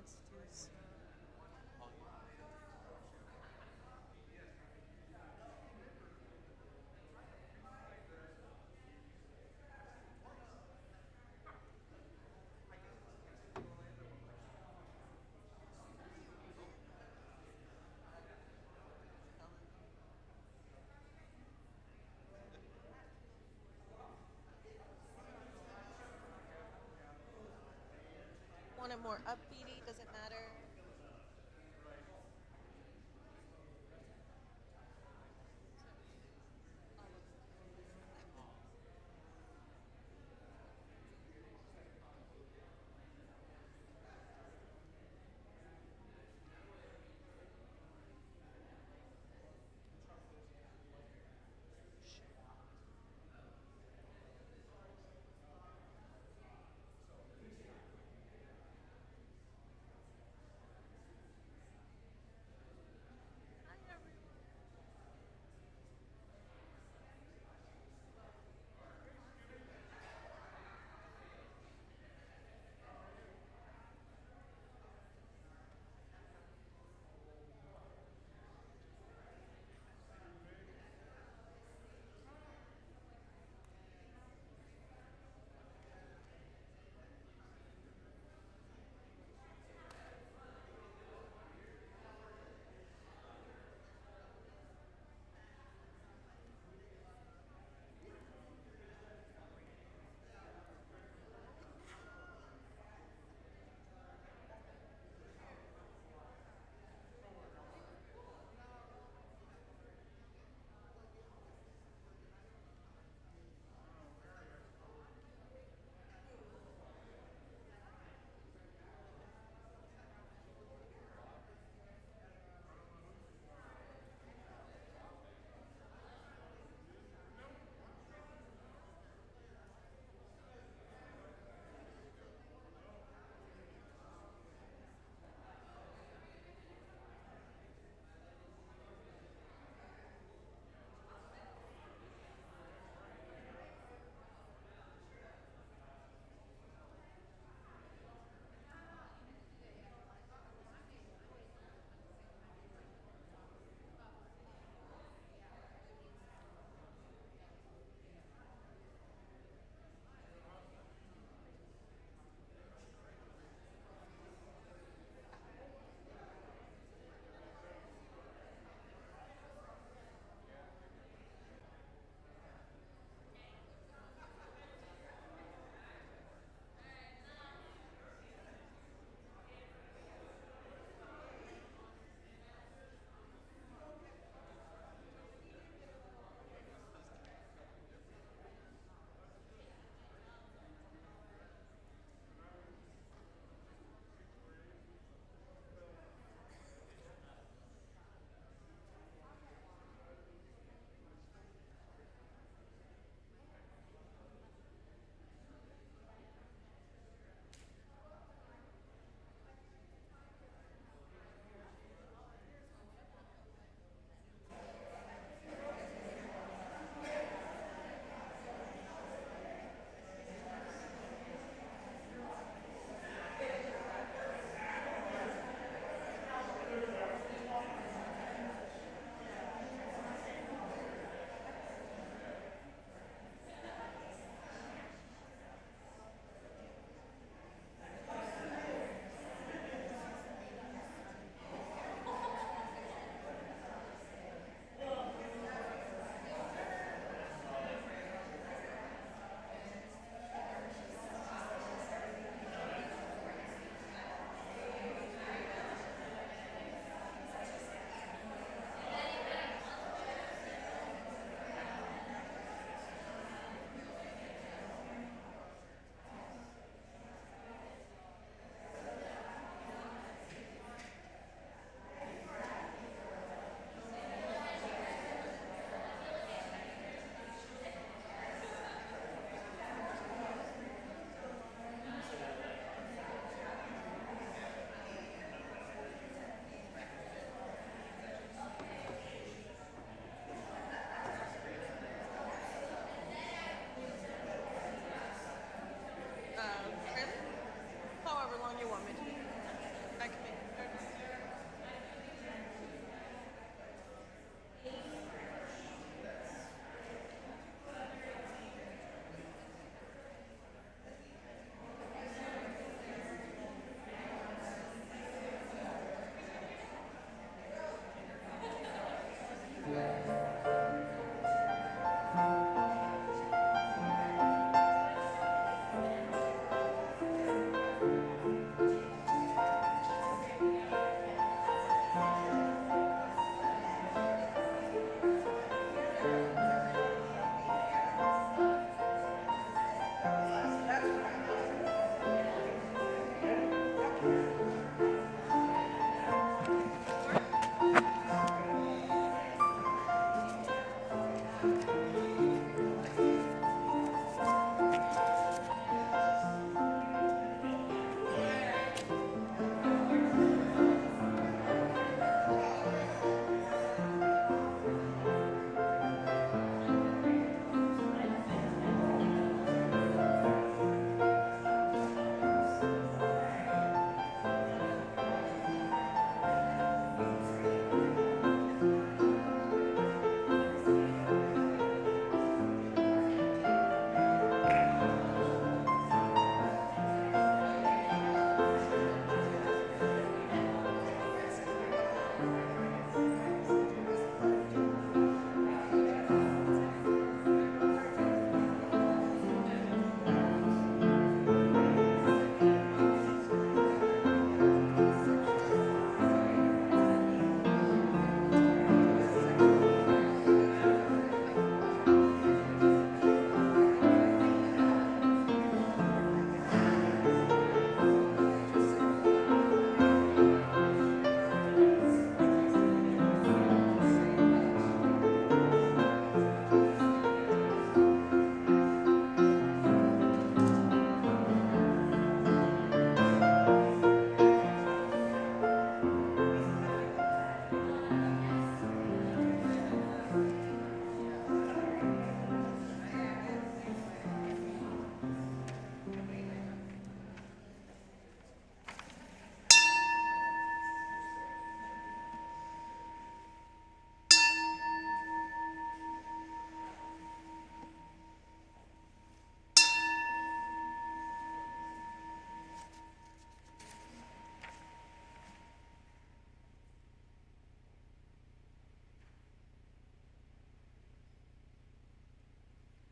Excuse. Want it more upbeaty? Does it matter?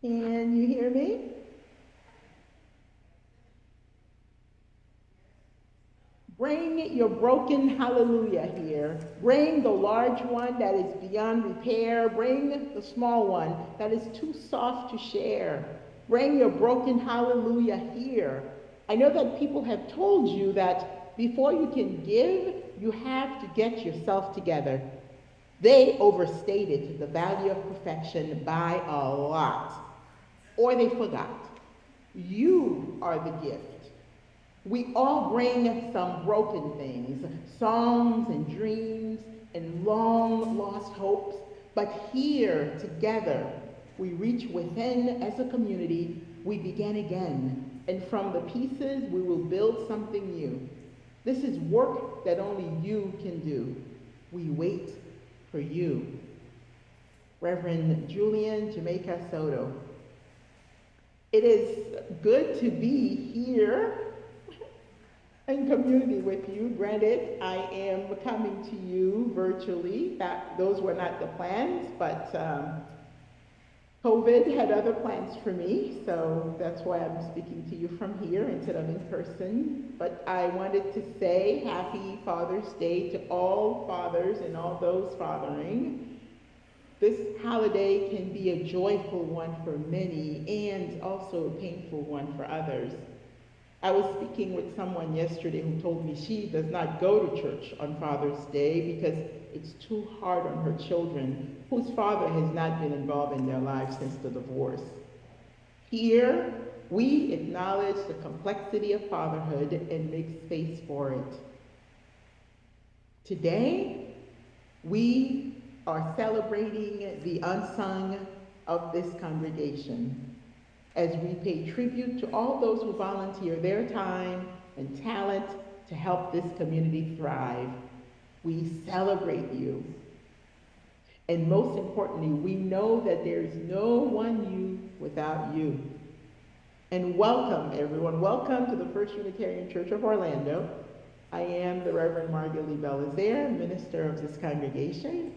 Can you hear me? Bring your broken hallelujah here. Bring the large one that is beyond repair. Bring the small one that is too soft to share. Bring your broken hallelujah here. I know that people have told you that before you can give, you have to get yourself together. They overstated the value of perfection by a lot, or they forgot. You are the gift. We all bring some broken things, songs and dreams and long lost hopes, but here together, we reach within as a community, we begin again, and from the pieces, we will build something new. This is work that only you can do. We wait for you. Reverend Julian Jamaica Soto. It is good to be here in community with you. Granted, I am coming to you virtually. Those were not the plans, but COVID had other plans for me, so that's why I'm speaking to you from here instead of in person. But I wanted to say happy Father's Day to all fathers and all those fathering. This holiday can be a joyful one for many and also a painful one for others. I was speaking with someone yesterday who told me she does not go to church on Father's Day because it's too hard on her children, whose father has not been involved in their lives since the divorce. Here, we acknowledge the complexity of fatherhood and make space for it. Today, we are celebrating the unsung of this congregation as we pay tribute to all those who volunteer their time and talent to help this community thrive. We celebrate you. And most importantly, we know that there is no one you without you. And welcome, everyone. Welcome to the First Unitarian Church of Orlando. I am the Reverend Margalie Belizaire, minister of this congregation.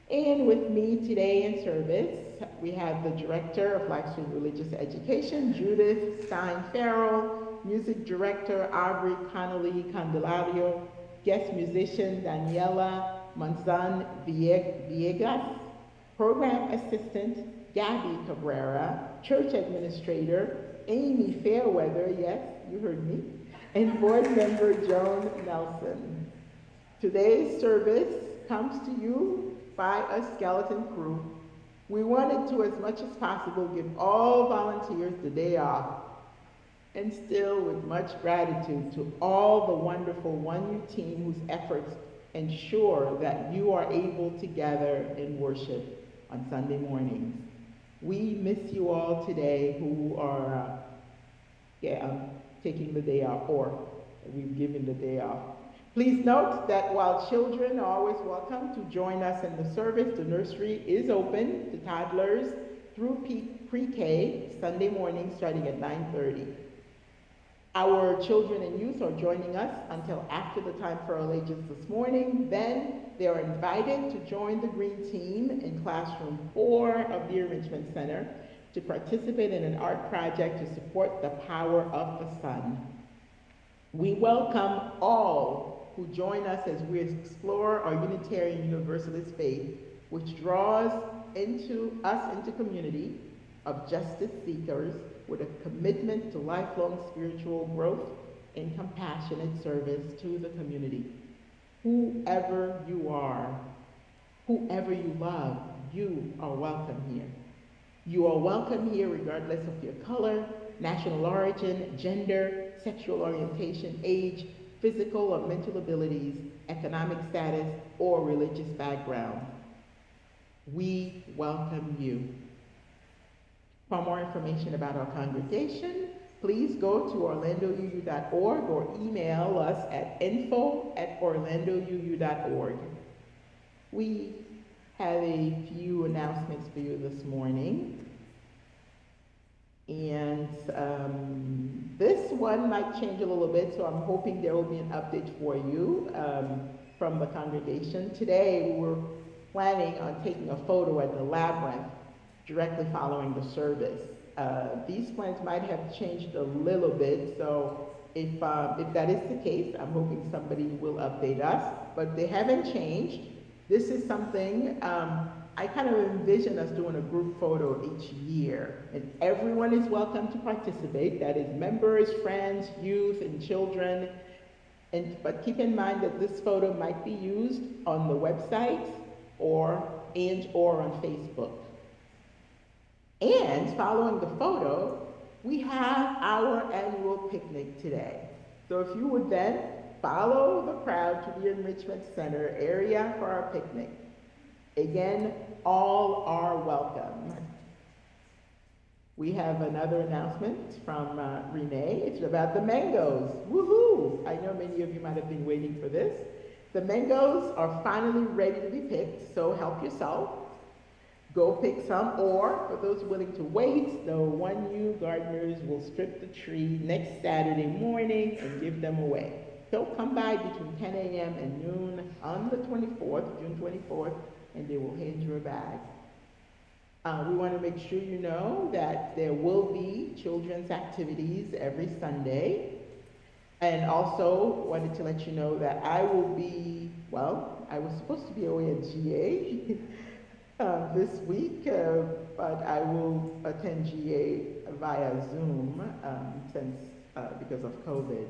And with me today in service, we have the Director of Black Student Religious Education, Judith Stein-Farrall, Music Director, Aubrey Connelly-Candelario, Guest Musician, Daniela Monzan Villegas, Program Assistant, Gabby Cabrera, Church Administrator, Amy Fairweather, yes, you heard me, and Board Member Joan Nelson. Today's service comes to you by a skeleton crew. We wanted to, as much as possible, give all volunteers the day off, and still with much gratitude to all the wonderful 1U team whose efforts ensure that you are able to gather and worship on Sunday mornings. We miss you all today who are taking the day off, or we've given the day off. Please note that while children are always welcome to join us in the service, the nursery is open to toddlers through pre-K Sunday morning starting at 9:30. Our children and youth are joining us until after the time for our ages this morning. Then they are invited to join the Green Team in classroom 4 of the Enrichment Center to participate in an art project to support the power of the sun. We welcome all who join us as we explore our Unitarian Universalist faith, which draws us into community of justice seekers with a commitment to lifelong spiritual growth and compassionate service to the community. Whoever you are, whoever you love, you are welcome here. You are welcome here regardless of your color, national origin, gender, sexual orientation, age, physical or mental abilities, economic status, or religious background. We welcome you. For more information about our congregation, please go to orlandouu.org or email us at info@orlandouu.org. We have a few announcements for you this morning. And this one might change a little bit, so I'm hoping there will be an update for you from the congregation. Today, we were planning on taking a photo at the Labyrinth, directly following the service. These plans might have changed a little bit, so if that is the case, I'm hoping somebody will update us, but they haven't changed. This is something I kind of envision us doing a group photo each year, and everyone is welcome to participate. That is members, friends, youth, and children. But keep in mind that this photo might be used on the website or on Facebook. And following the photo, we have our annual picnic today. So if you would then follow the crowd to the Enrichment Center area for our picnic. Again, all are welcome. We have another announcement from Renee. It's about the mangoes. Woohoo! I know many of you might have been waiting for this. The mangoes are finally ready to be picked, so help yourself. Go pick some, or for those willing to wait, the 1U gardeners will strip the tree next Saturday morning and give them away. So come by between 10 a.m. and noon on the 24th, June 24th, and they will hand you a bag. We want to make sure you know that there will be children's activities every Sunday. And also wanted to let you know that I will be, well, I was supposed to be away at GA this week, but I will attend GA via Zoom because of COVID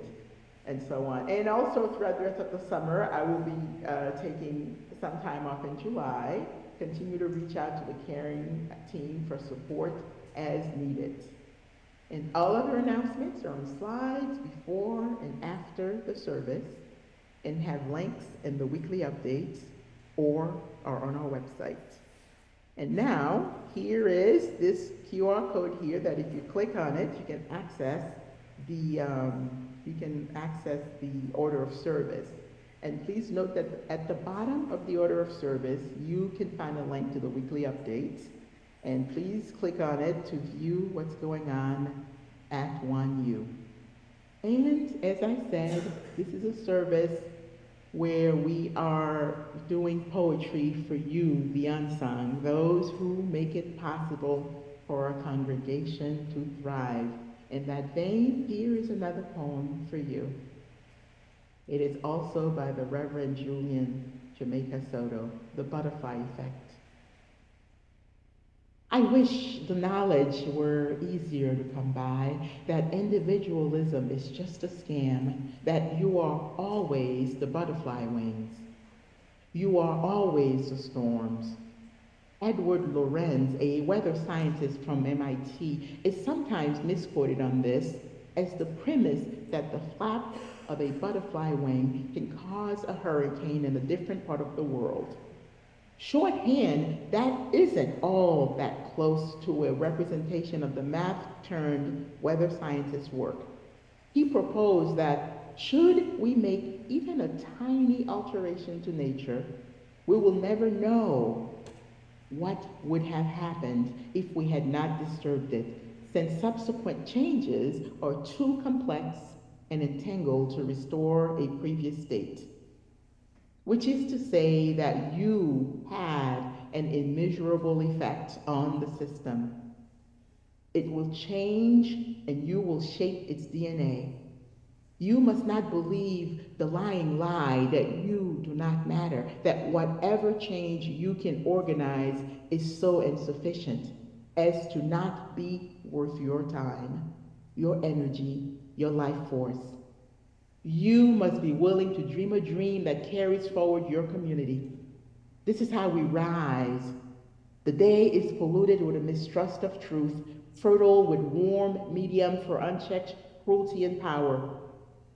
and so on. And also throughout the rest of the summer, I will be taking some time off in July. Continue to reach out to the caring team for support as needed. And all other announcements are on slides before and after the service and have links in the weekly updates or are on our website. And now, here is this QR code here that if you click on it, you can access the order of service. And please note that at the bottom of the order of service, you can find a link to the weekly updates. And please click on it to view what's going on at 1U. And as I said, this is a service where we are doing poetry for you, the unsung, those who make it possible for our congregation to thrive. In that vein, here is another poem for you. It is also by the Reverend Julian Jamaica Soto, The Butterfly Effect. I wish the knowledge were easier to come by, that individualism is just a scam, that you are always the butterfly wings. You are always the storms. Edward Lorenz, a weather scientist from MIT, is sometimes misquoted on this as the premise that the flap of a butterfly wing can cause a hurricane in a different part of the world. Shorthand, that isn't all that close to a representation of the math-turned-weather scientist's work. He proposed that should we make even a tiny alteration to nature, we will never know what would have happened if we had not disturbed it, since subsequent changes are too complex and entangled to restore a previous state. Which is to say that you had an immeasurable effect on the system. It will change and you will shape its DNA. You must not believe the lying lie that you do not matter, that whatever change you can organize is so insufficient as to not be worth your time, your energy, your life force. You must be willing to dream a dream that carries forward your community. This is how we rise. The day is polluted with a mistrust of truth, fertile with warm medium for unchecked cruelty and power.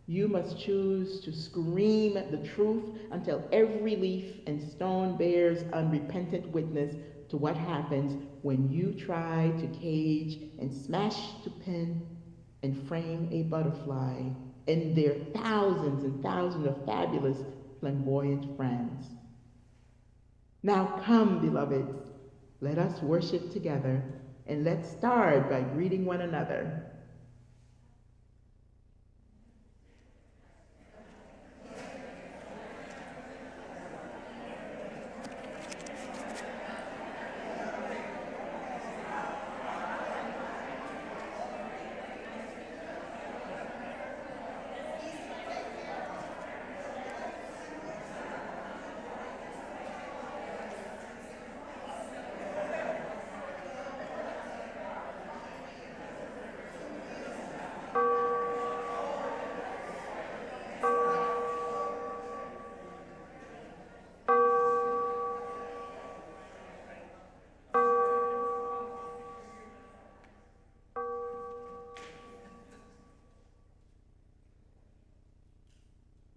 You must choose to scream the truth until every leaf and stone bears unrepentant witness to what happens when you try to cage and smash to pin and frame a butterfly and their thousands and thousands of fabulous, flamboyant friends. Now come, beloveds, let us worship together, and let's start by greeting one another.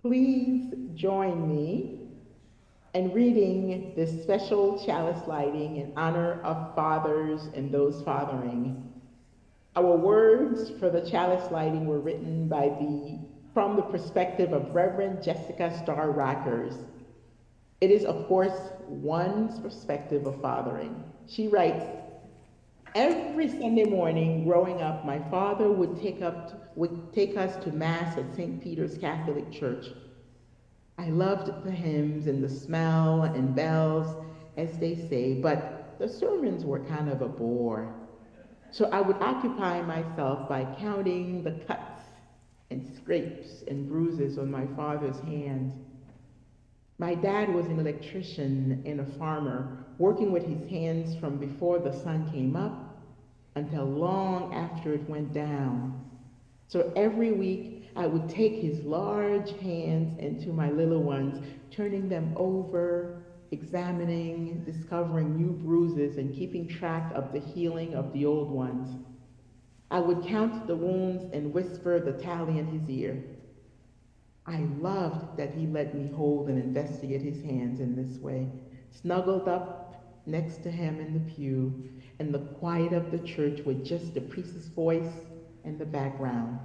Please join me in reading this special chalice lighting in honor of fathers and those fathering. Our words for the chalice lighting were written from the perspective of Reverend Jessica Starr Rockers. It is, of course, one's perspective of fathering. She writes, every Sunday morning growing up, my father would take us to Mass at St. Peter's Catholic Church. I loved the hymns and the smell and bells, as they say, but the sermons were kind of a bore. So I would occupy myself by counting the cuts and scrapes and bruises on my father's hands. My dad was an electrician and a farmer, working with his hands from before the sun came up until long after it went down. So every week I would take his large hands into my little ones, turning them over, examining, discovering new bruises, and keeping track of the healing of the old ones. I would count the wounds and whisper the tally in his ear. I loved that he let me hold and investigate his hands in this way, snuggled up next to him in the pew, in the quiet of the church with just the priest's voice in the background.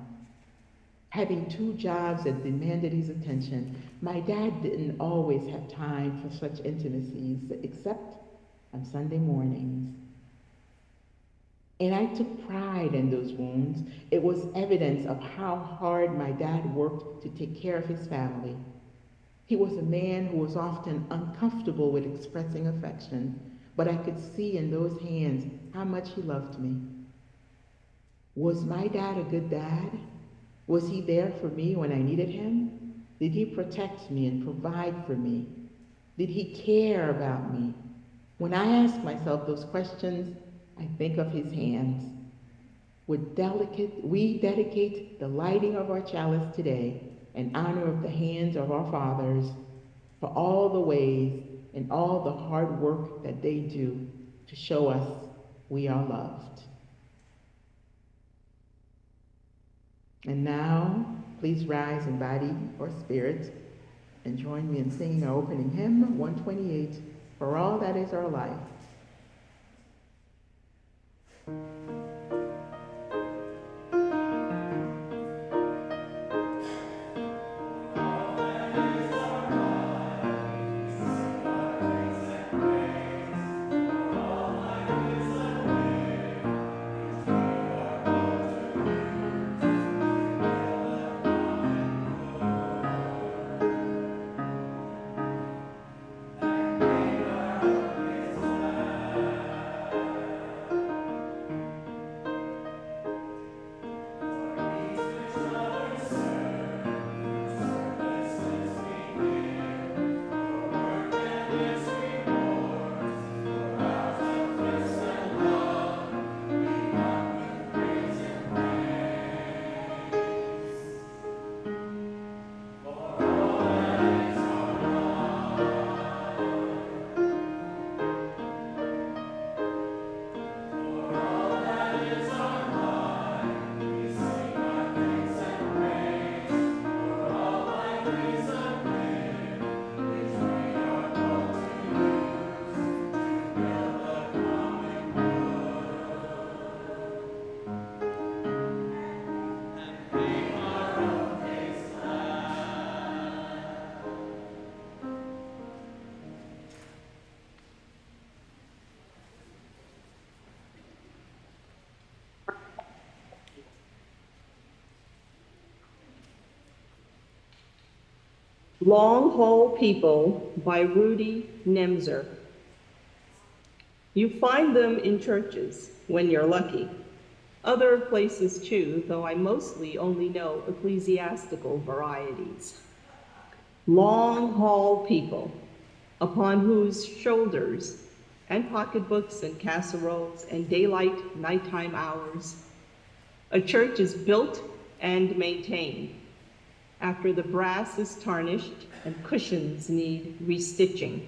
Having two jobs that demanded his attention, my dad didn't always have time for such intimacies, except on Sunday mornings. And I took pride in those wounds. It was evidence of how hard my dad worked to take care of his family. He was a man who was often uncomfortable with expressing affection, but I could see in those hands how much he loved me. Was my dad a good dad? Was he there for me when I needed him? Did he protect me and provide for me? Did he care about me? When I ask myself those questions, I think of his hands. We dedicate the lighting of our chalice today in honor of the hands of our fathers for all the ways and all the hard work that they do to show us we are loved. And now, please rise in body or spirit and join me in singing our opening hymn, 128, For All That Is Our Life. Long Haul People by Rudy Nemser. You find them in churches when you're lucky. Other places too, though I mostly only know ecclesiastical varieties. Long haul people, upon whose shoulders, and pocketbooks and casseroles and daylight nighttime hours, a church is built and maintained after the brass is tarnished and cushions need restitching.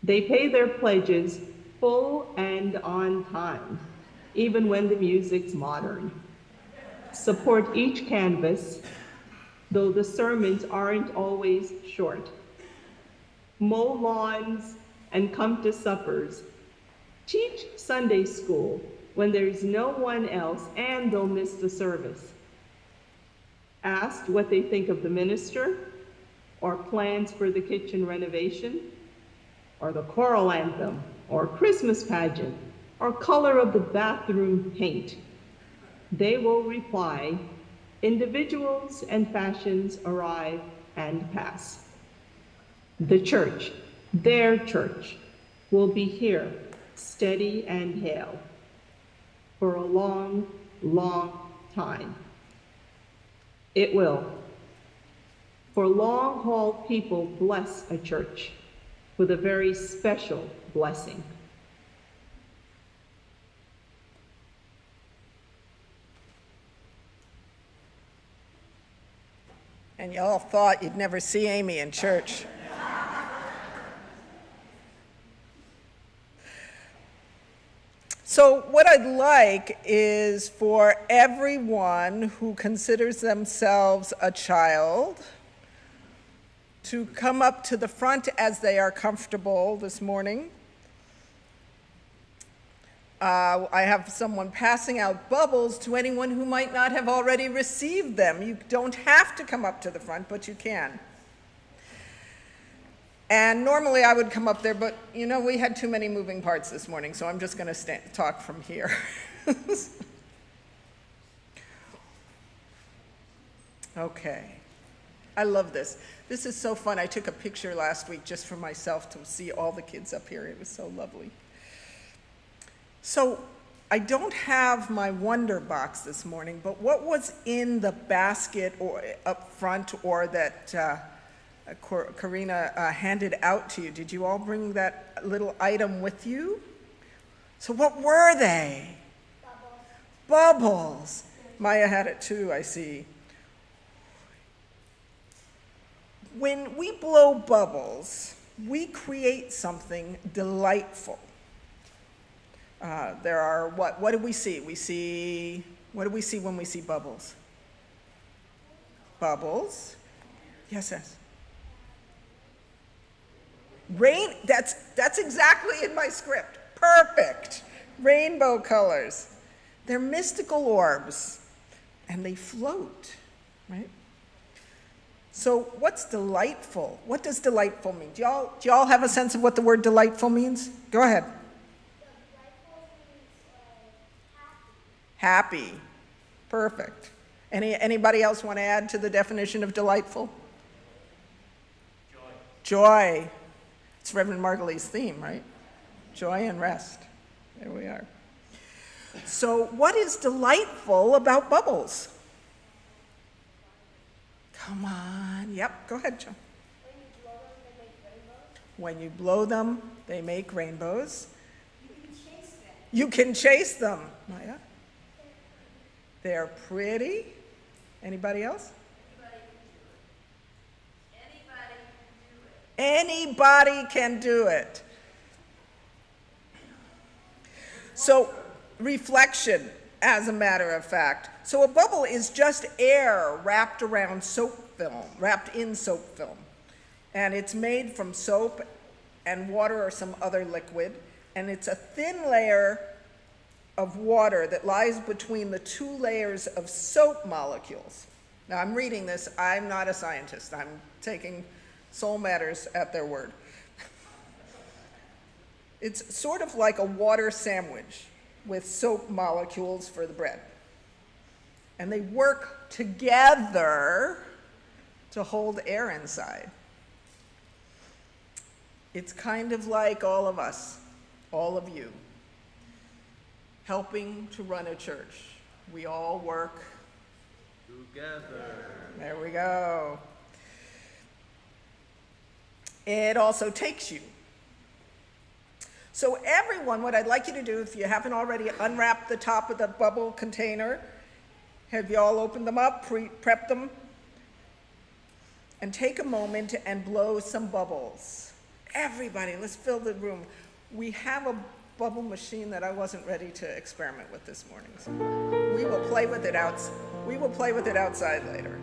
They pay their pledges full and on time, even when the music's modern. Support each canvas, though the sermons aren't always short. Mow lawns and come to suppers. Teach Sunday school when there's no one else and they'll miss the service. Asked what they think of the minister, or plans for the kitchen renovation, or the choral anthem, or Christmas pageant, or color of the bathroom paint. They will reply, individuals and fashions arrive and pass. The church, their church, will be here, steady and hale, for a long, long time. It will. For long-haul people bless a church with a very special blessing. And y'all thought you'd never see Amy in church. So what I'd like is for everyone who considers themselves a child to come up to the front as they are comfortable this morning. I have someone passing out bubbles to anyone who might not have already received them. You don't have to come up to the front, but you can. And normally I would come up there, but you know, we had too many moving parts this morning, so I'm just going to talk from here. Okay. I love this. This is so fun. I took a picture last week just for myself to see all the kids up here. It was so lovely. So I don't have my wonder box this morning, but what was in the basket or up front or that Karina handed out to you? Did you all bring that little item with you? So what were they? Bubbles. Bubbles. Maya had it too, I see. When we blow bubbles, we create something delightful. There are what do we see? What do we see when we see bubbles? Bubbles. Yes, yes. Rain, that's exactly in my script. Perfect. Rainbow colors. They're mystical orbs, and they float, right? So what's delightful? What does delightful mean? Do y'all have a sense of what the word delightful means? Go ahead. Delightful means Happy. Happy. Perfect. Anybody else want to add to the definition of delightful? Joy. Joy. It's Reverend Margalie's theme, right? Joy and rest. There we are. So what is delightful about bubbles? Come on. Yep, go ahead, Joe. When you blow them, they make When you blow them, they make rainbows. rainbows. You can chase them. Maya? They're pretty. Anybody else? Anybody can do it. So, reflection, as a matter of fact. So a bubble is just air wrapped in soap film. And it's made from soap and water or some other liquid. And it's a thin layer of water that lies between the two layers of soap molecules. Now I'm reading this, I'm not a scientist. I'm taking Soul Matters at their word. It's sort of like a water sandwich with soap molecules for the bread. And they work together to hold air inside. It's kind of like all of us, all of you, helping to run a church. We all work together. There we go. It also takes you. So everyone, what I'd like you to do, if you haven't already unwrapped the top of the bubble container, have you all opened them up, prep them, and take a moment and blow some bubbles. Everybody, let's fill the room. We have a bubble machine that I wasn't ready to experiment with this morning. So we will play with it outside later.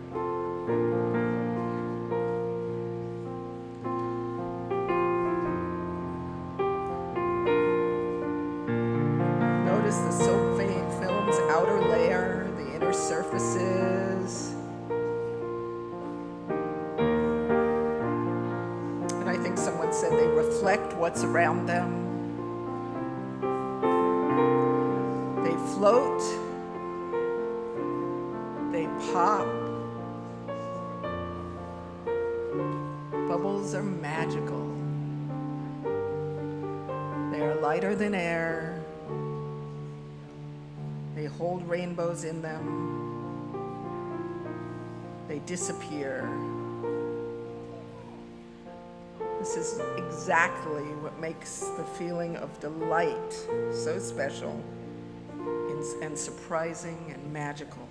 reflect what's around them. They float, they pop. Bubbles are magical. They are lighter than air. They hold rainbows in them. They disappear. This is exactly what makes the feeling of delight so special and surprising and magical.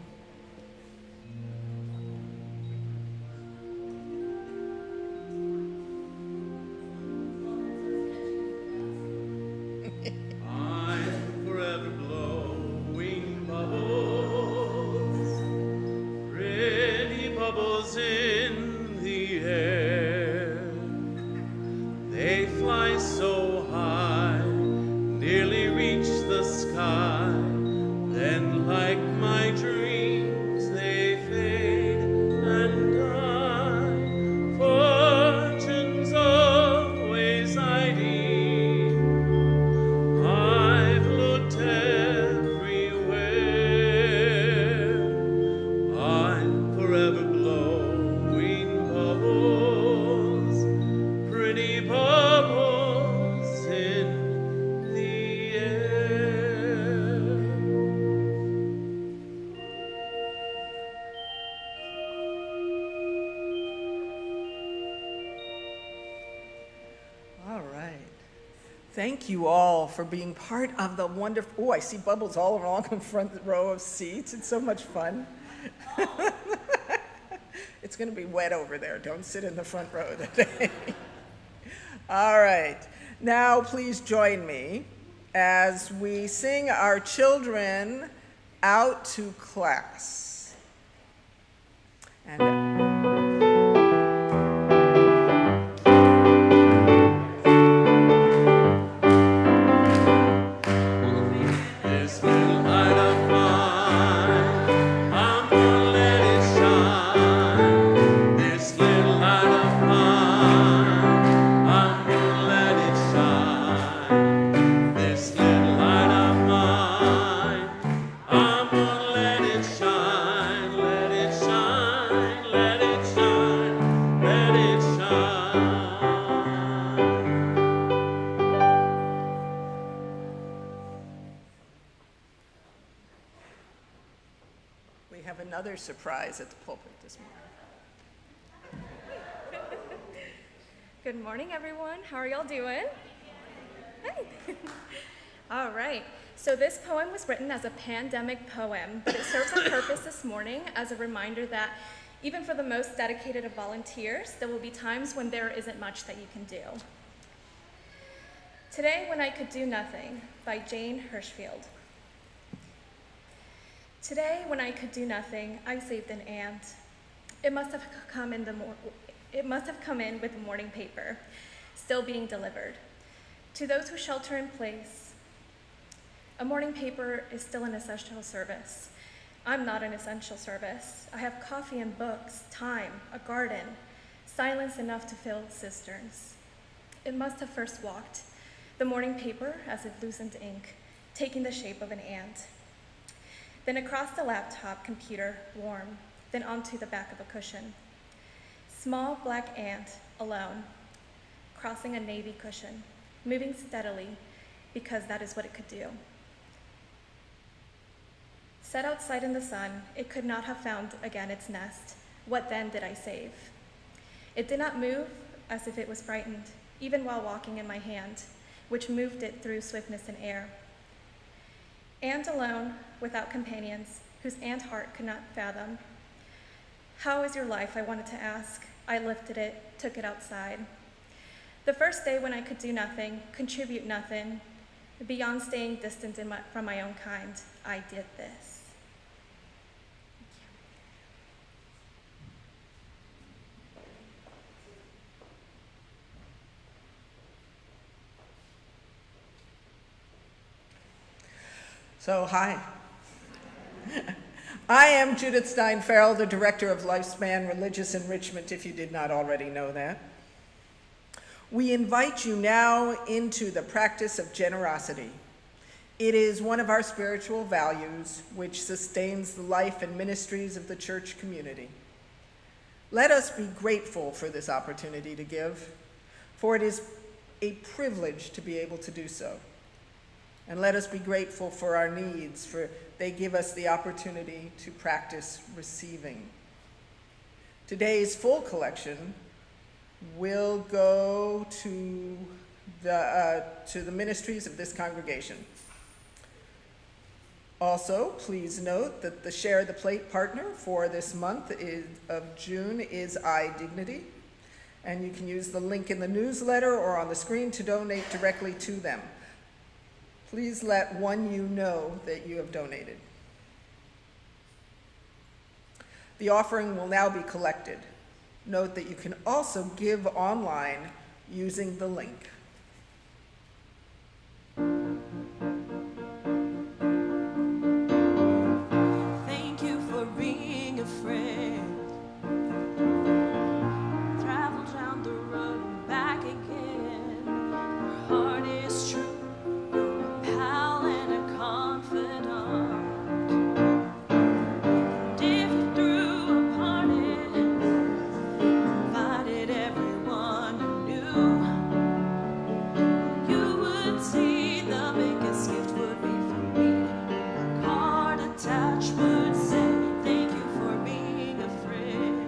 I'm forever blowing bubbles, pretty bubbles in the air. They fly so high, nearly reach the sky. Then, like my dreams, they fade and die. Fortunes always hiding. I've looked everywhere. I'm forever blowing bubbles, pretty bubbles in the air. All right. Thank you all for being part of the wonderful, oh, I see bubbles all along the front row of seats. It's so much fun. It's going to be wet over there. Don't sit in the front row today. All right. Now, please join me as we sing our children out to class. And This little light of mine, I'm gonna let it shine. This little light of mine, I'm gonna let it shine. This little light of mine, I'm gonna let it shine. Let it shine, let it shine, let it shine. we have another surprise at the pulpit this morning. Good morning, everyone. How are y'all doing? Hi. All right. So this poem was written as a pandemic poem, but it serves a purpose this morning as a reminder that even for the most dedicated of volunteers, there will be times when there isn't much that you can do. Today, When I Could Do Nothing by Jane Hirschfield. Today, when I could do nothing, I saved an ant. It must have come in with the morning paper, still being delivered. To those who shelter in place, a morning paper is still an essential service. I'm not an essential service. I have coffee and books, time, a garden, silence enough to fill cisterns. It must have first walked, the morning paper as it loosened ink, taking the shape of an ant. Then across the laptop computer, warm, then onto the back of a cushion. Small black ant, alone, crossing a navy cushion, moving steadily because that is what it could do. Set outside in the sun, it could not have found again its nest. What then did I save? It did not move as if it was frightened, even while walking in my hand, which moved it through swiftness and air. Ant alone, without companions, whose ant heart could not fathom. How is your life, I wanted to ask. I lifted it, took it outside. The first day when I could do nothing, contribute nothing, beyond staying distant from my own kind, I did this. So, hi. I am Judith Stein-Farrall, the Director of Lifespan Religious Enrichment, if you did not already know that. We invite you now into the practice of generosity. It is one of our spiritual values which sustains the life and ministries of the church community. Let us be grateful for this opportunity to give, for it is a privilege to be able to do so. And let us be grateful for our needs, for they give us the opportunity to practice receiving. Today's full collection will go to the ministries of this congregation. Also, please note that the Share the Plate partner for this month of June is iDignity, and you can use the link in the newsletter or on the screen to donate directly to them. Please let one you know that you have donated. The offering will now be collected. Note that you can also give online using the link. Thank you for being a friend. Travel down the road and back again. Your heart is true. You're a pal and a confidant. And if you threw a party, invited everyone you knew, you would see the biggest gift would be for me. A card attached would say, thank you for being a friend.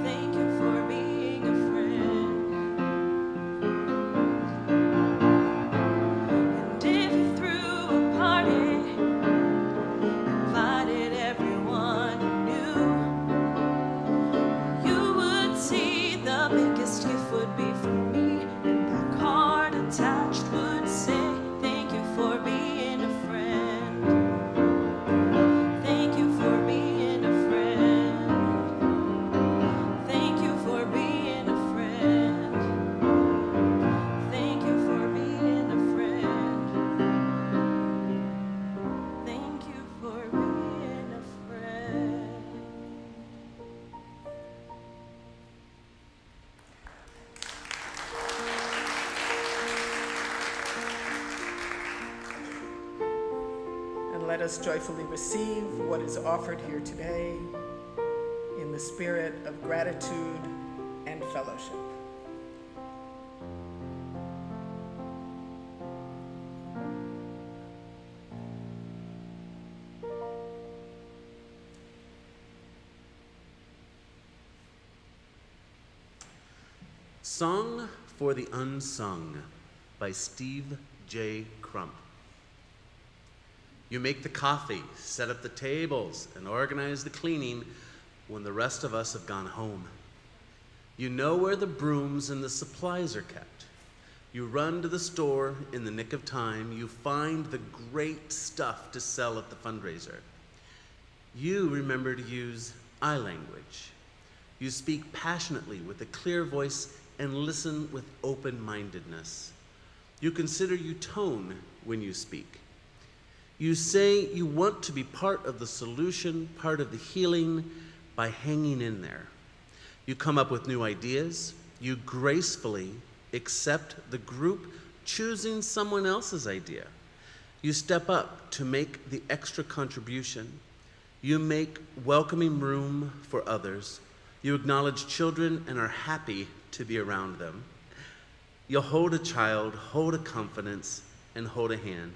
Thank you for being a friend. And if you threw a party, invited everyone you knew, you would see the biggest gift would be for me. And that card attached would say, thank you for being a friend. Thank you for being a friend. Thank you for being a friend. Thank you for being a friend. Thank you for being a friend. And let us joyfully receive what is offered here today in the spirit of gratitude and fellowship. Song for the Unsung by Steve J. Crump. You make the coffee, set up the tables, and organize the cleaning when the rest of us have gone home. You know where the brooms and the supplies are kept. You run to the store in the nick of time. You find the great stuff to sell at the fundraiser. You remember to use I language. You speak passionately with a clear voice and listen with open-mindedness. You consider your tone when you speak. You say you want to be part of the solution, part of the healing, by hanging in there. You come up with new ideas. You gracefully accept the group choosing someone else's idea. You step up to make the extra contribution. You make welcoming room for others. You acknowledge children and are happy to be around them. You hold a child, hold a confidence, and hold a hand.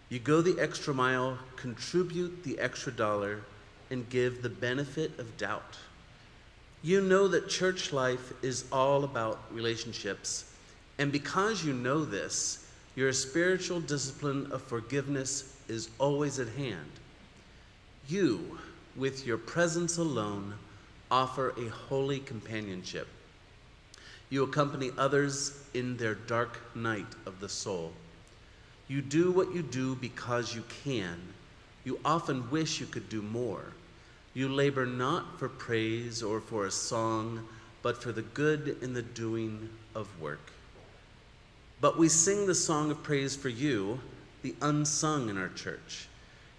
You go the extra mile, contribute the extra dollar, and give the benefit of doubt. You know that church life is all about relationships, and because you know this, your spiritual discipline of forgiveness is always at hand. You, with your presence alone, offer a holy companionship. You accompany others in their dark night of the soul. You do what you do because you can. You often wish you could do more. You labor not for praise or for a song, but for the good in the doing of work. But we sing the song of praise for you, the unsung in our church,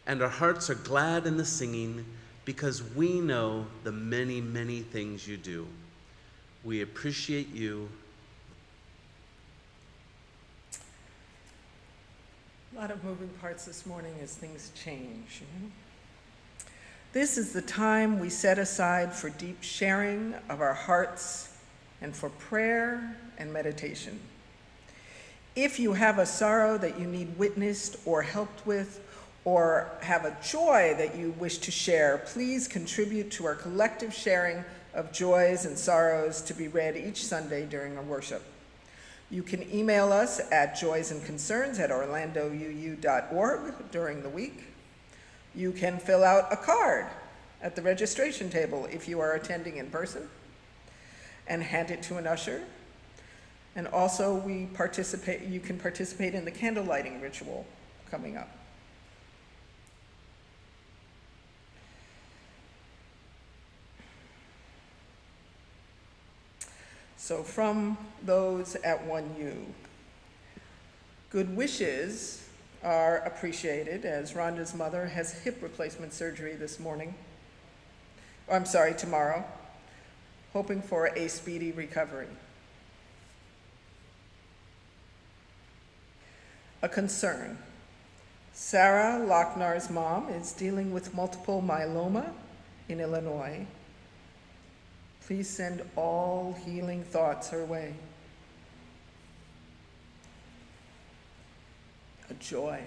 and our hearts are glad in the singing because we know the many, many things you do. We appreciate you. A lot of moving parts this morning as things change, you know? This is the time we set aside for deep sharing of our hearts and for prayer and meditation. If you have a sorrow that you need witnessed or helped with, or have a joy that you wish to share, please contribute to our collective sharing of joys and sorrows to be read each Sunday during our worship. You can email us at joysandconcerns@orlandouu.org during the week. You can fill out a card at the registration table if you are attending in person and hand it to an usher. And also you can participate in the candle lighting ritual coming up. So from those at 1U, good wishes are appreciated as Rhonda's mother has hip replacement surgery tomorrow, hoping for a speedy recovery. A concern. Sarah Lochner's mom is dealing with multiple myeloma in Illinois. Please send all healing thoughts her way. A joy.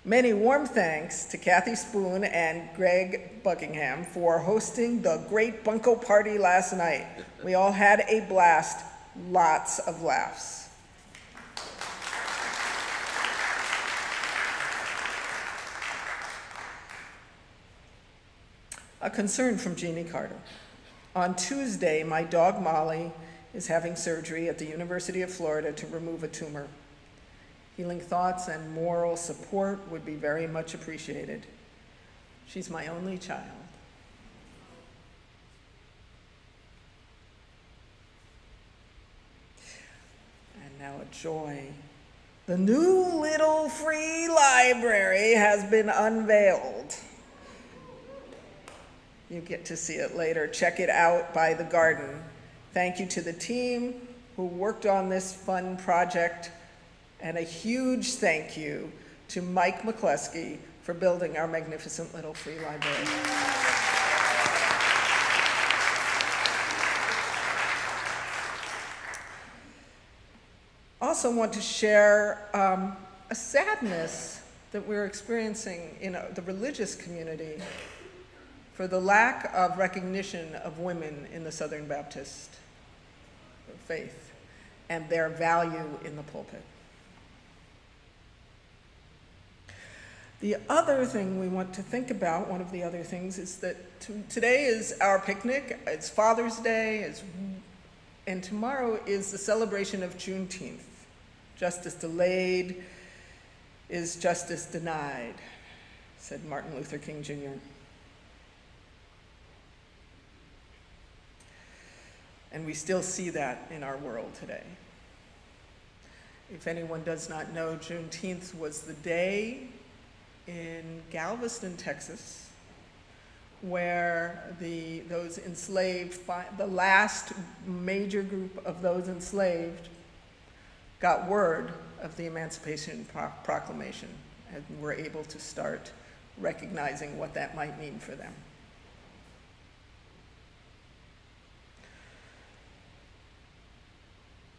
Many warm thanks to Kathy Spoon and Greg Buckingham for hosting the Great Bunko Party last night. We all had a blast, lots of laughs. A concern from Jeannie Carter. On Tuesday, my dog Molly is having surgery at the University of Florida to remove a tumor. Healing thoughts and moral support would be very much appreciated. She's my only child. And now a joy. The new little free library has been unveiled. You get to see it later. Check it out by the garden. Thank you to the team who worked on this fun project, and a huge thank you to Mike McCluskey for building our magnificent little free library. Also want to share a sadness that we're experiencing in the religious community for the lack of recognition of women in the Southern Baptist faith and their value in the pulpit. The other thing we want to think about, one of the other things, is that today is our picnic, it's Father's Day, and tomorrow is the celebration of Juneteenth. Justice delayed is justice denied, said Martin Luther King Jr. And we still see that in our world today. If anyone does not know, Juneteenth was the day in Galveston, Texas, where the last major group of those enslaved got word of the Emancipation Proclamation and were able to start recognizing what that might mean for them.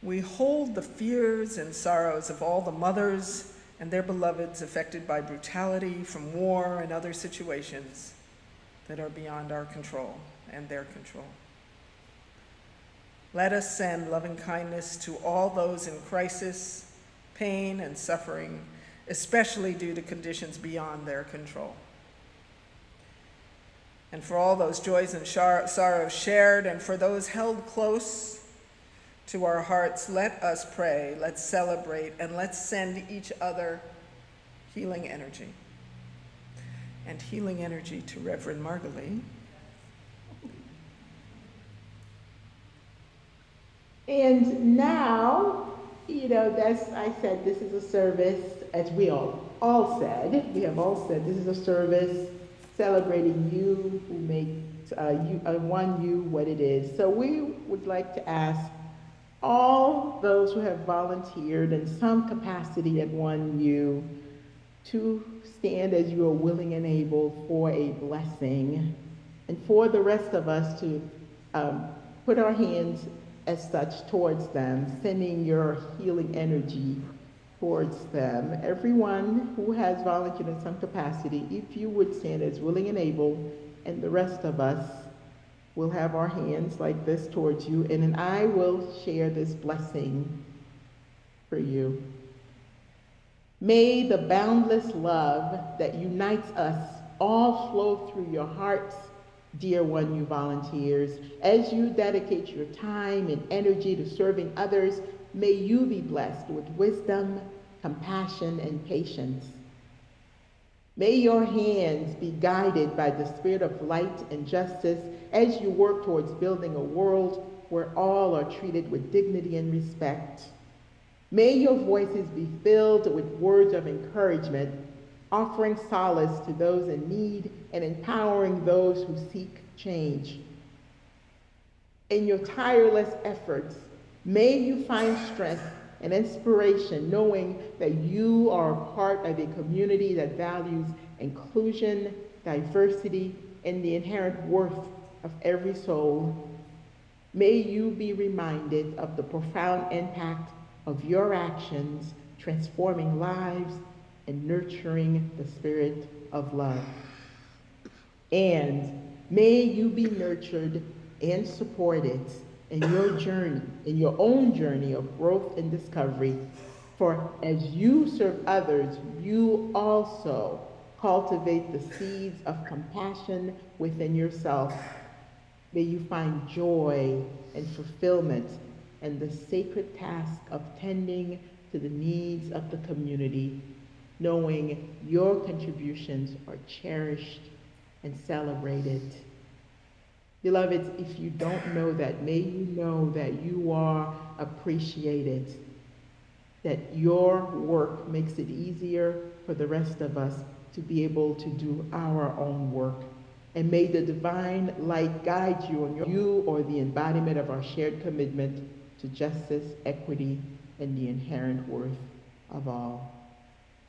We hold the fears and sorrows of all the mothers and their beloveds affected by brutality from war and other situations that are beyond our control and their control. Let us send loving kindness to all those in crisis, pain, and suffering, especially due to conditions beyond their control. And for all those joys and sorrows shared, and for those held close to our hearts, let us pray, let's celebrate, and let's send each other healing energy. And healing energy to Reverend Margalie. And now, I said this is a service, as we all said, we have all said, this is a service celebrating you who make one you what it is. So we would like to ask all those who have volunteered in some capacity at One You to stand as you are willing and able for a blessing, and for the rest of us to put our hands as such towards them, sending your healing energy towards them. Everyone who has volunteered in some capacity, if you would stand as willing and able, and the rest of us will have our hands like this towards you, and then I will share this blessing for you. May the boundless love that unites us all flow through your hearts, dear One You volunteers. As you dedicate your time and energy to serving others, may you be blessed with wisdom, compassion, and patience. May your hands be guided by the spirit of light and justice as you work towards building a world where all are treated with dignity and respect. May your voices be filled with words of encouragement, offering solace to those in need and empowering those who seek change. In your tireless efforts, may you find strength and inspiration, knowing that you are a part of a community that values inclusion, diversity, and the inherent worth of every soul. May you be reminded of the profound impact of your actions, transforming lives and nurturing the spirit of love. And may you be nurtured and supported in your journey, in your own journey of growth and discovery. For as you serve others, you also cultivate the seeds of compassion within yourself. May you find joy and fulfillment in the sacred task of tending to the needs of the community, knowing your contributions are cherished and celebrated. Beloveds, if you don't know that, may you know that you are appreciated, that your work makes it easier for the rest of us to be able to do our own work. And may the divine light guide you, and you are the embodiment of our shared commitment to justice, equity, and the inherent worth of all.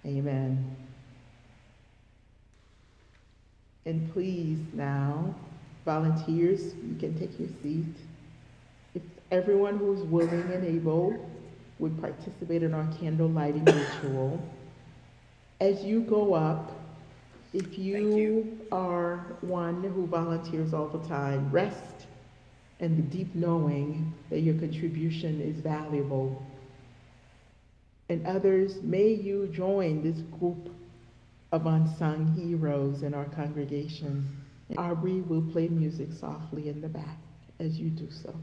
Amen. And please now, volunteers, you can take your seat. If everyone who's willing and able would participate in our candle lighting ritual. As you go up, if you are one who volunteers all the time, rest in the deep knowing that your contribution is valuable. And others, may you join this group of unsung heroes in our congregation. And Aubrey will play music softly in the back as you do so.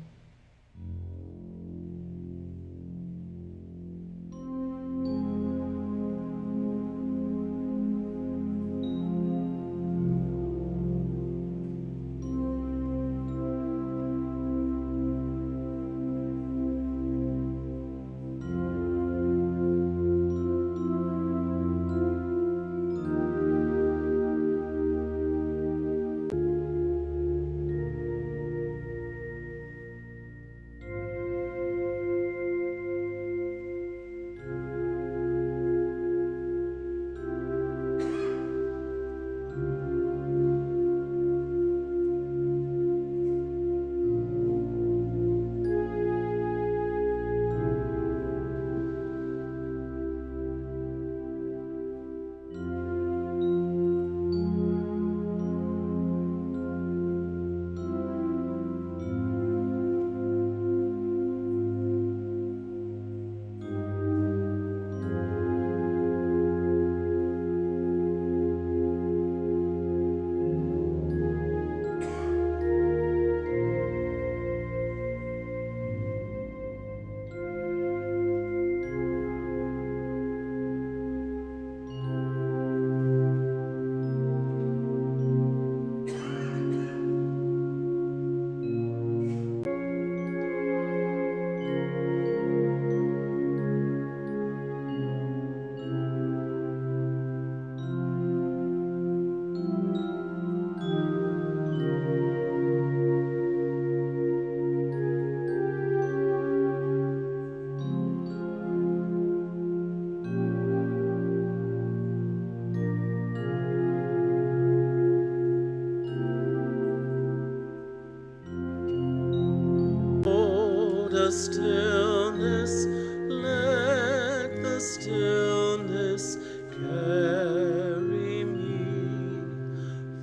the stillness, let the stillness carry me.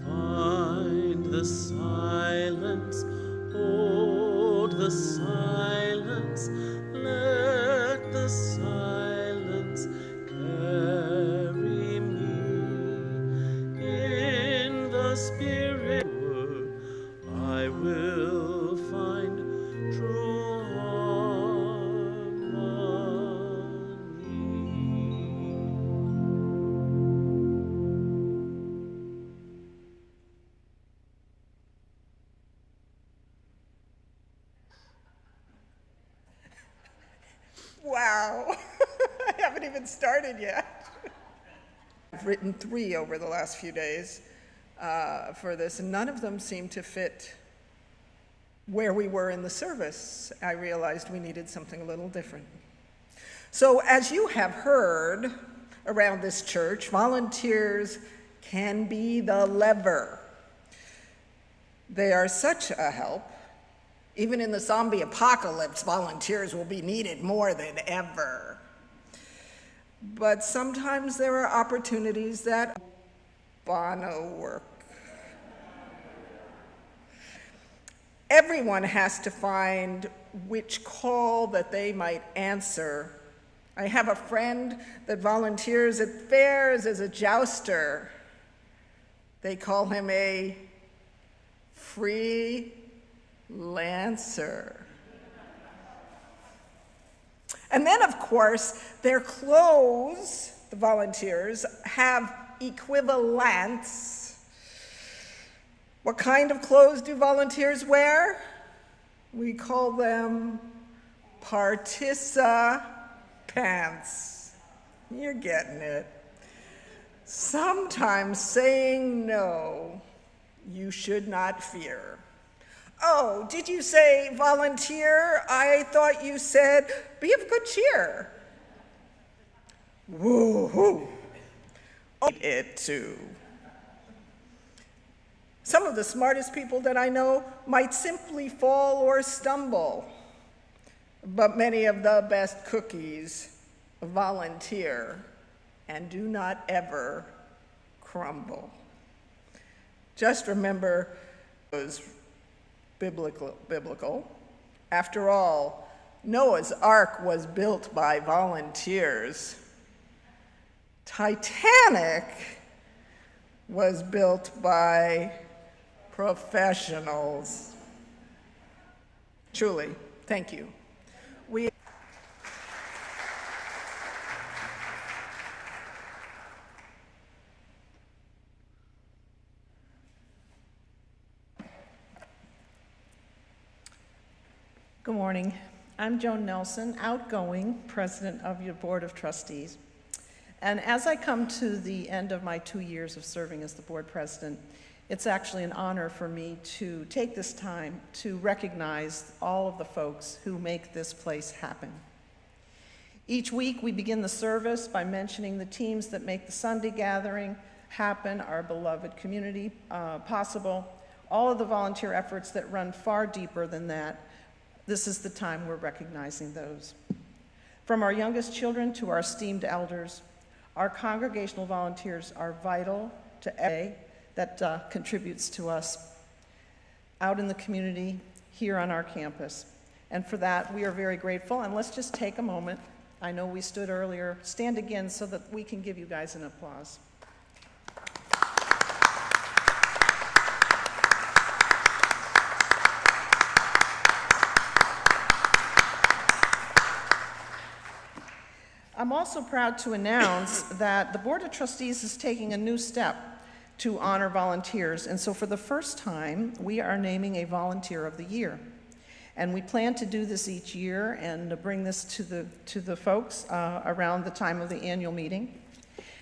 Find the silence, hold the silence, let the silence carry me. In the Spirit I will find true Wow, I haven't even started yet. I've written 3 over the last few days for this, and none of them seem to fit where we were in the service. I realized we needed something a little different. So as you have heard around this church, volunteers can be the lever. They are such a help. Even in the zombie apocalypse, volunteers will be needed more than ever. But sometimes there are opportunities that Bono work. Everyone has to find which call that they might answer. I have a friend that volunteers at fairs as a jouster. They call him a freelancer. And then, of course, their clothes, the volunteers, have equivalents. What kind of clothes do volunteers wear? We call them participants. You're getting it. Sometimes saying no, you should not fear. Oh, did you say volunteer? I thought you said be of good cheer. Woo-hoo. It too. Some of the smartest people that I know might simply fall or stumble, but many of the best cookies volunteer and do not ever crumble. Just remember those biblical. After all, Noah's Ark was built by volunteers. Titanic was built by professionals. Truly, thank you. Good morning. I'm Joan Nelson, outgoing president of your Board of Trustees. And as I come to the end of my 2 years of serving as the board president, it's actually an honor for me to take this time to recognize all of the folks who make this place happen. Each week we begin the service by mentioning the teams that make the Sunday gathering happen, our beloved community possible, all of the volunteer efforts that run far deeper than that. This is the time we're recognizing those. From our youngest children to our esteemed elders, our congregational volunteers are vital to every day that contributes to us out in the community, here on our campus. And for that, we are very grateful. And let's just take a moment. I know we stood earlier. Stand again so that we can give you guys an applause. I'm also proud to announce that the Board of Trustees is taking a new step to honor volunteers. And so for the first time, we are naming a Volunteer of the Year. And we plan to do this each year and bring this to the folks around the time of the annual meeting.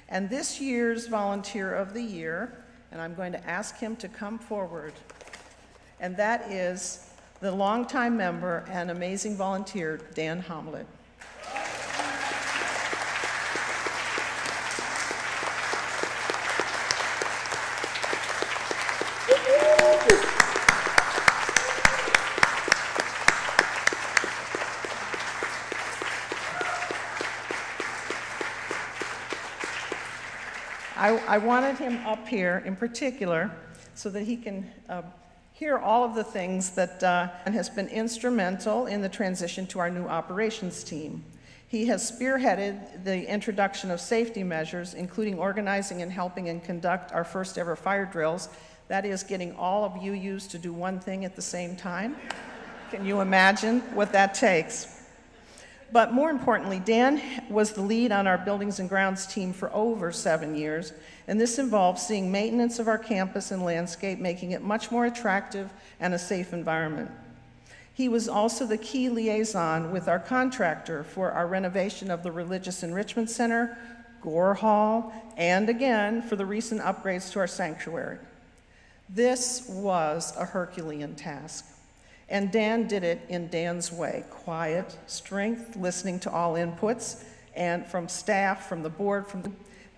And this year's Volunteer of the Year, and I'm going to ask him to come forward, and that is the longtime member and amazing volunteer, Dan Homlet. I wanted him up here in particular so that he can hear all of the things that has been instrumental in the transition to our new operations team. He has spearheaded the introduction of safety measures, including organizing and helping and conduct our first ever fire drills. That is, getting all of UUs to do one thing at the same time. Can you imagine what that takes? But more importantly, Dan was the lead on our buildings and grounds team for over 7 years, and this involved seeing maintenance of our campus and landscape, making it much more attractive and a safe environment. He was also the key liaison with our contractor for our renovation of the Religious Enrichment Center, Gore Hall, and again, for the recent upgrades to our sanctuary. This was a Herculean task. And Dan did it in Dan's way, quiet, strength, listening to all inputs, and from staff, from the board,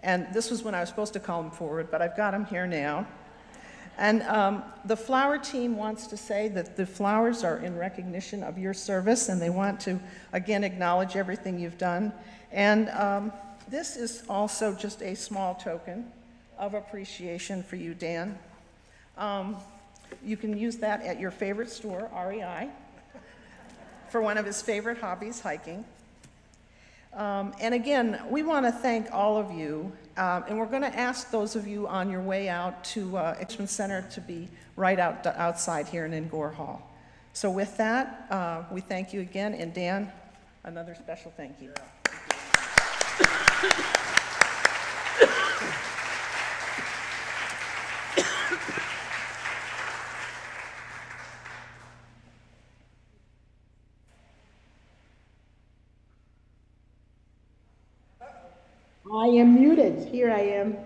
and this was when I was supposed to call him forward, but I've got him here now. And the flower team wants to say that the flowers are in recognition of your service, and they want to, again, acknowledge everything you've done. And this is also just a small token of appreciation for you, Dan. You can use that at your favorite store, REI, for one of his favorite hobbies, hiking. And again, we want to thank all of you, and we're going to ask those of you on your way out to Enrichment Center to be right outside here in Gore Hall. So with that, we thank you again, and Dan, another special thank you. I am muted. Here I am.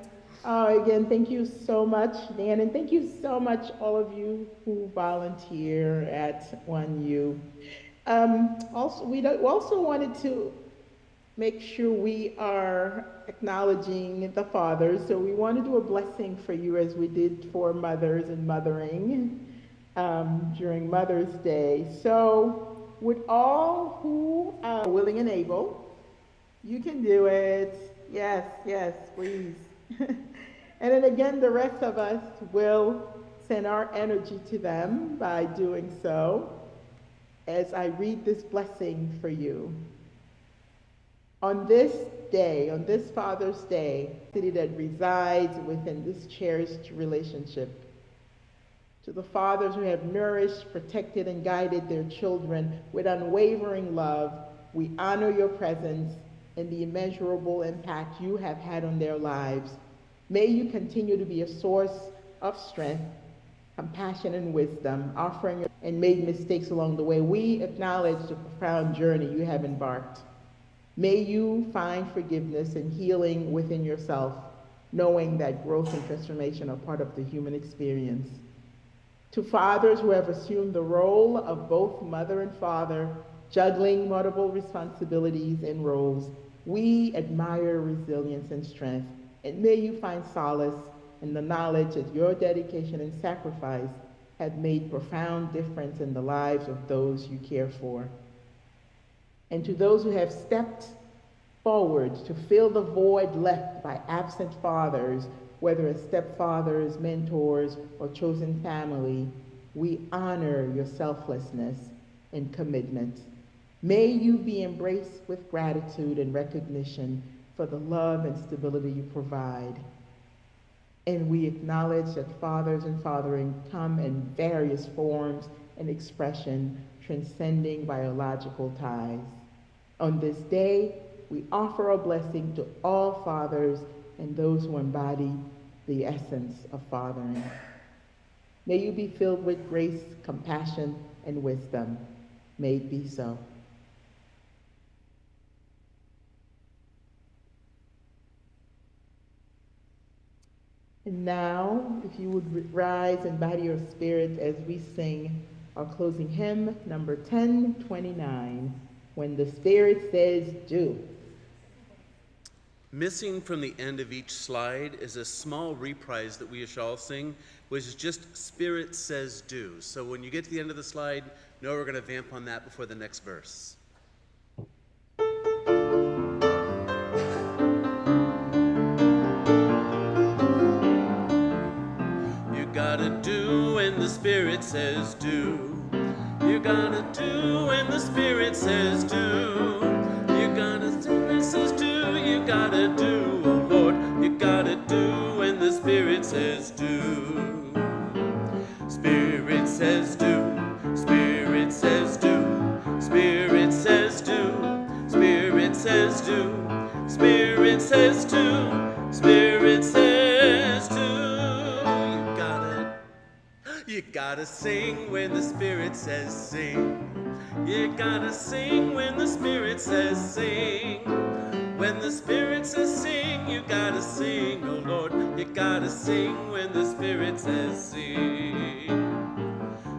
Again, thank you so much, Dan, and thank you so much, all of you who volunteer at 1U. We also wanted to make sure we are acknowledging the fathers, so we want to do a blessing for you as we did for mothers and mothering during Mother's Day. So would all who are willing and able, you can do it. Yes, yes, please. And then again, the rest of us will send our energy to them by doing so as I read this blessing for you. On this day, on this Father's Day, city that resides within this cherished relationship, to the fathers who have nourished, protected, and guided their children with unwavering love, we honor your presence and the immeasurable impact you have had on their lives. May you continue to be a source of strength, compassion, and wisdom, offering and made mistakes along the way. We acknowledge the profound journey you have embarked. May you find forgiveness and healing within yourself, knowing that growth and transformation are part of the human experience. To fathers who have assumed the role of both mother and father, juggling multiple responsibilities and roles, we admire resilience and strength, and may you find solace in the knowledge that your dedication and sacrifice have made profound difference in the lives of those you care for. And to those who have stepped forward to fill the void left by absent fathers, whether as stepfathers, mentors, or chosen family, we honor your selflessness and commitment. May you be embraced with gratitude and recognition for the love and stability you provide. And we acknowledge that fathers and fathering come in various forms and expression, transcending biological ties. On this day, we offer a blessing to all fathers and those who embody the essence of fathering. May you be filled with grace, compassion, and wisdom. May it be so. And now, if you would rise and bow your spirit as we sing our closing hymn, number 1029, When the Spirit Says Do. Missing from the end of each slide is a small reprise that we shall sing, which is just Spirit Says Do. So when you get to the end of the slide, know we're going to vamp on that before the next verse. gotta do when the Spirit says do. You gotta do when the Spirit says do. You gotta do when it says do. You gotta do, oh Lord. You gotta do when the Spirit says do. Spirit says do. Spirit says do. Spirit says do. Spirit says do. Spirit says do. Spirit says do. You gotta sing when the Spirit says sing. You gotta sing when the Spirit says sing. When the Spirit says sing, you gotta sing, oh Lord. You gotta sing when the Spirit says sing.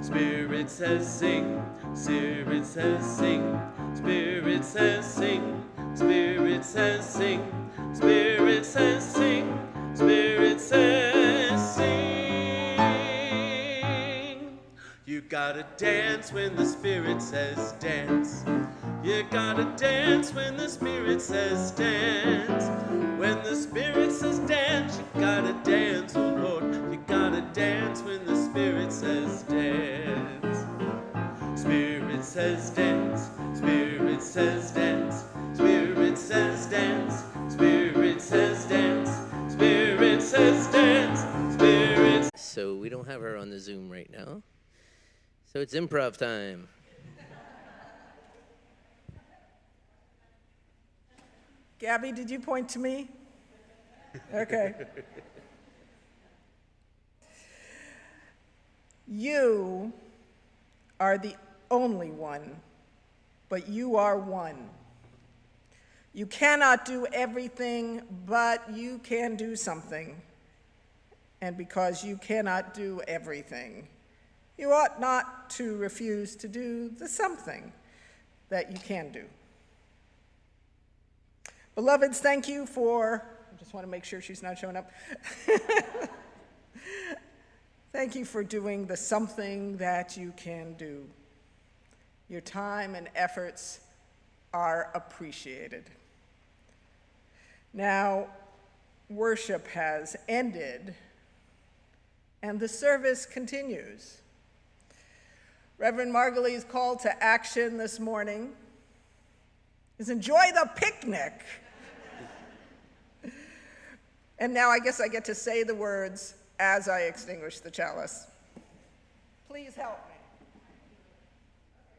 Spirit says sing. Spirit says sing. Spirit says sing. Spirit says sing. Spirit says sing. Spirit says sing. You gotta dance when the Spirit says dance. You gotta dance when the Spirit says dance. When the Spirit says dance, you gotta dance, oh Lord. You gotta dance when the Spirit says dance. Spirit says dance. Spirit says dance. Spirit says dance. Spirit says dance. Spirit says dance. Spirit. So we don't have her on the Zoom right now. So it's improv time. Gabby, did you point to me? Okay. You are the only one, but you are one. You cannot do everything, but you can do something. And because you cannot do everything, you ought not to refuse to do the something that you can do. Beloveds, thank you for, I just want to make sure she's not showing up. Thank you for doing the something that you can do. Your time and efforts are appreciated. Now, worship has ended, and the service continues. Reverend Margalie's call to action this morning is enjoy the picnic. And now I guess I get to say the words as I extinguish the chalice. Please help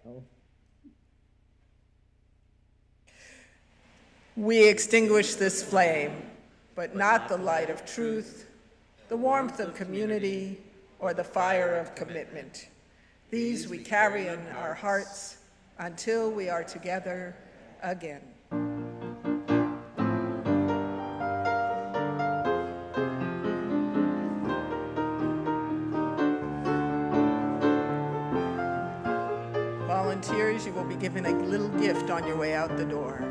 me. We extinguish this flame, but not the light of truth, the warmth of community, or the fire of commitment. These we carry in our hearts until we are together again. Volunteers, you will be given a little gift on your way out the door.